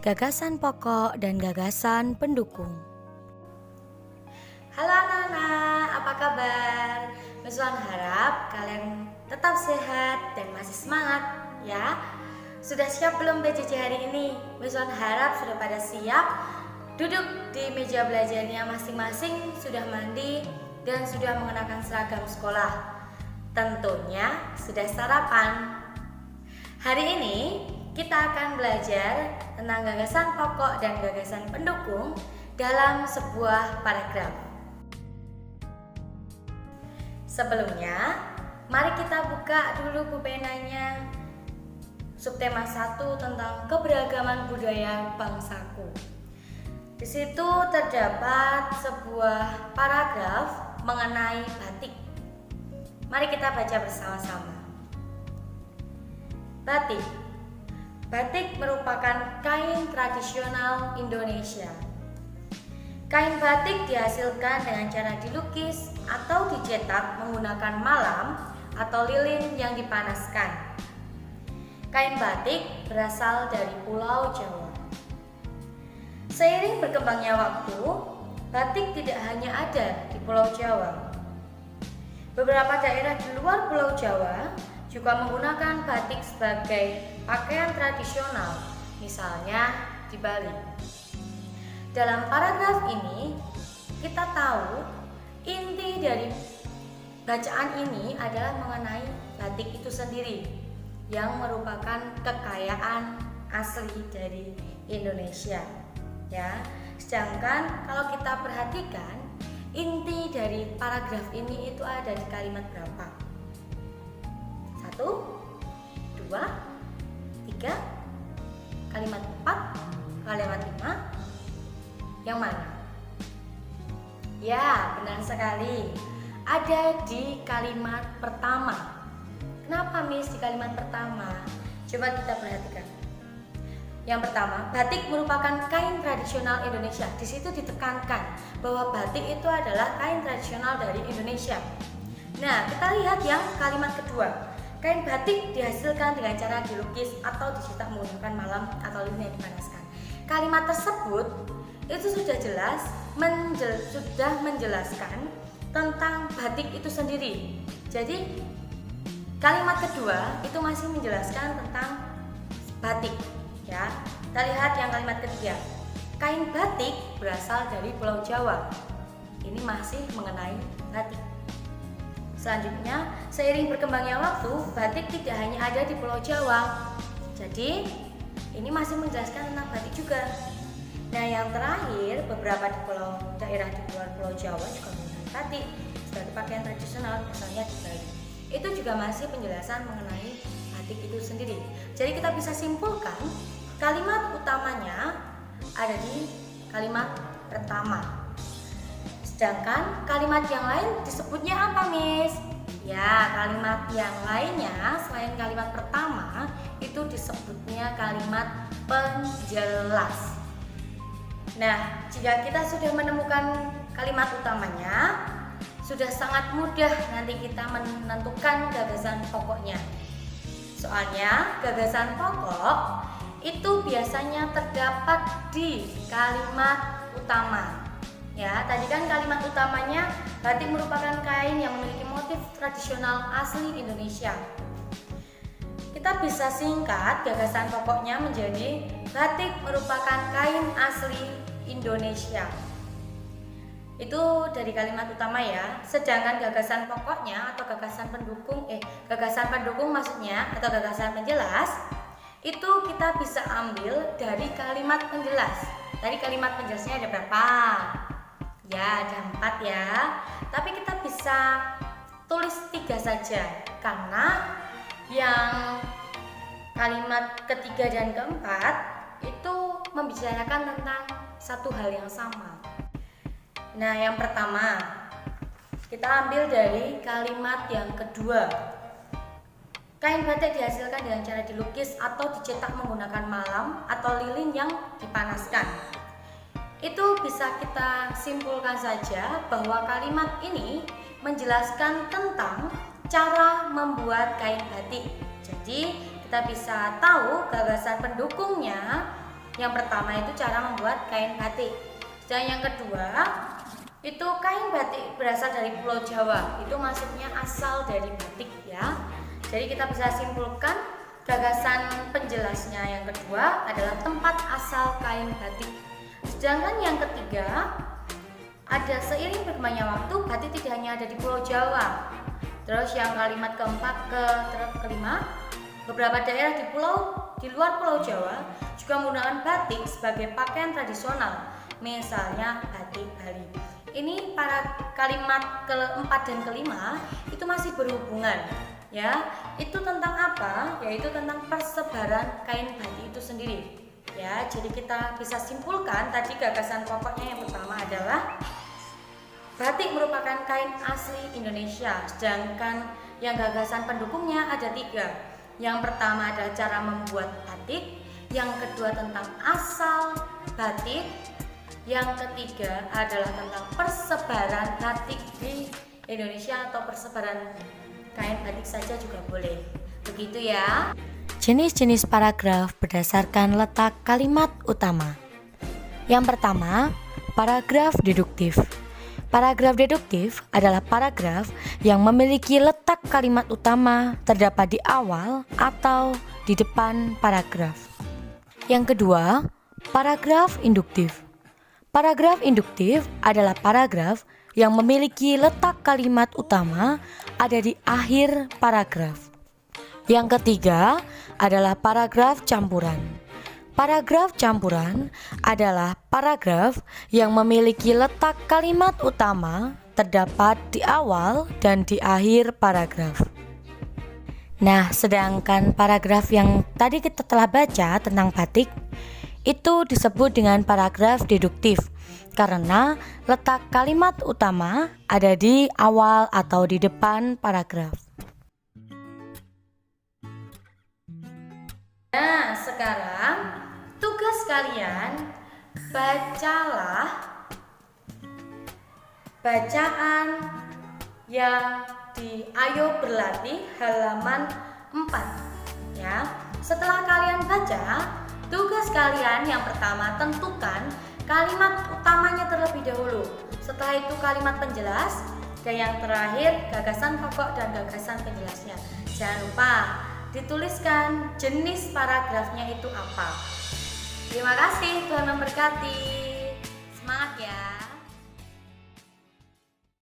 gagasan pokok dan gagasan pendukung. Halo anak-anak, apa kabar? Miss Wan harap kalian tetap sehat dan masih semangat ya. Sudah siap belum PJJ hari ini? Miss Wan harap sudah pada siap duduk di meja belajarnya masing-masing, sudah mandi dan sudah mengenakan seragam sekolah. Tentunya sudah sarapan. Hari ini kita akan belajar tentang gagasan pokok dan gagasan pendukung dalam sebuah paragraf. Sebelumnya, mari kita buka dulu pulpenanya. Subtema 1 tentang keberagaman budaya bangsaku. Di situ terdapat sebuah paragraf mengenai batik. Mari kita baca bersama-sama. Batik. Batik merupakan kain tradisional Indonesia. Kain batik dihasilkan dengan cara dilukis atau dicetak menggunakan malam atau lilin yang dipanaskan. Kain batik berasal dari Pulau Jawa. Seiring berkembangnya waktu, batik tidak hanya ada di Pulau Jawa. Beberapa daerah di luar Pulau Jawa juga menggunakan batik sebagai pakaian tradisional, misalnya di Bali. Dalam paragraf ini, kita tahu inti dari bacaan ini adalah mengenai batik itu sendiri yang merupakan kekayaan asli dari Indonesia. Ya, sedangkan kalau kita perhatikan inti dari paragraf ini itu ada di kalimat berapa? 1, 2, 3, kalimat 4, kalimat 5, yang mana? Ya, benar sekali. Ada di kalimat pertama. Kenapa Miss di kalimat pertama? Coba kita perhatikan. Yang pertama, batik merupakan kain tradisional Indonesia. Di situ ditekankan bahwa batik itu adalah kain tradisional dari Indonesia. Nah, kita lihat yang kalimat kedua. Kain batik dihasilkan dengan cara dilukis atau dicetak menggunakan malam atau lilin yang dipanaskan. Kalimat tersebut itu sudah jelas sudah menjelaskan tentang batik itu sendiri. Jadi kalimat kedua itu masih menjelaskan tentang batik. Ya, kita lihat yang kalimat ketiga. Kain batik berasal dari Pulau Jawa. Ini masih mengenai batik. Selanjutnya, seiring berkembangnya waktu, batik tidak hanya ada di Pulau Jawa. Jadi, ini masih menjelaskan tentang batik juga. Nah, yang terakhir, beberapa daerah di luar Pulau Jawa juga menggunakan batik sebagai pakaian tradisional, misalnya di Bali. Itu juga masih penjelasan mengenai batik itu sendiri. Jadi kita bisa simpulkan kalimat utamanya ada di kalimat pertama. Sedangkan kalimat yang lain disebutnya apa, Miss? Ya, kalimat yang lainnya selain kalimat pertama itu disebutnya kalimat penjelas. Nah, jika kita sudah menemukan kalimat utamanya, sudah sangat mudah nanti kita menentukan gagasan pokoknya. Soalnya gagasan pokok itu biasanya terdapat di kalimat utama. Ya, tadi kan kalimat utamanya batik merupakan kain yang memiliki motif tradisional asli Indonesia. Kita bisa singkat gagasan pokoknya menjadi batik merupakan kain asli Indonesia. Itu dari kalimat utama ya. Sedangkan gagasan pokoknya atau gagasan pendukung maksudnya atau gagasan penjelas itu kita bisa ambil dari kalimat penjelas. Tadi kalimat penjelasnya ada berapa? Ya, ada 4 ya. Tapi kita bisa tulis 3 saja karena yang kalimat ketiga dan keempat itu membicarakan tentang satu hal yang sama. Nah, yang pertama kita ambil dari kalimat yang kedua. Kain batik dihasilkan dengan cara dilukis atau dicetak menggunakan malam atau lilin yang dipanaskan. Itu bisa kita simpulkan saja bahwa kalimat ini menjelaskan tentang cara membuat kain batik. Jadi kita bisa tahu gagasan pendukungnya Yang pertama itu cara membuat kain batik. Dan yang kedua itu kain batik berasal dari Pulau Jawa. Itu maksudnya asal dari batik ya. Jadi kita bisa simpulkan gagasan penjelasnya yang kedua adalah tempat asal kain batik. Sedangkan yang ketiga ada seiring berkembangnya waktu batik tidak hanya ada di Pulau Jawa. Terus yang kalimat kelima, beberapa daerah di luar Pulau Jawa juga menggunakan batik sebagai pakaian tradisional, misalnya batik Bali. Ini para kalimat keempat dan kelima itu masih berhubungan ya. Itu tentang apa? Yaitu tentang persebaran kain batik itu sendiri ya. Jadi kita bisa simpulkan tadi gagasan pokoknya yang pertama adalah batik merupakan kain asli Indonesia. Sedangkan yang gagasan pendukungnya ada 3. Yang pertama adalah cara membuat batik, yang kedua tentang asal batik, yang ketiga adalah tentang persebaran batik di Indonesia atau persebaran kain batik saja juga boleh. Begitu ya. Jenis-jenis paragraf berdasarkan letak kalimat utama. Yang pertama, paragraf deduktif. Paragraf deduktif adalah paragraf yang memiliki letak kalimat utama terdapat di awal atau di depan paragraf. Yang kedua, paragraf induktif. Paragraf induktif adalah paragraf yang memiliki letak kalimat utama ada di akhir paragraf. Yang ketiga adalah paragraf campuran. Paragraf campuran adalah paragraf yang memiliki letak kalimat utama terdapat di awal dan di akhir paragraf. Nah, sedangkan paragraf yang tadi kita telah baca tentang batik itu disebut dengan paragraf deduktif karena letak kalimat utama ada di awal atau di depan paragraf. Nah, sekarang tugas kalian bacalah bacaan yang di Ayo Berlatih halaman 4 ya. Setelah kalian baca, tugas kalian yang pertama tentukan kalimat utamanya terlebih dahulu. Setelah itu kalimat penjelas dan yang terakhir gagasan pokok dan gagasan penjelasnya. Jangan lupa dituliskan jenis paragrafnya itu apa. Terima kasih, Tuhan memberkati. Semangat ya.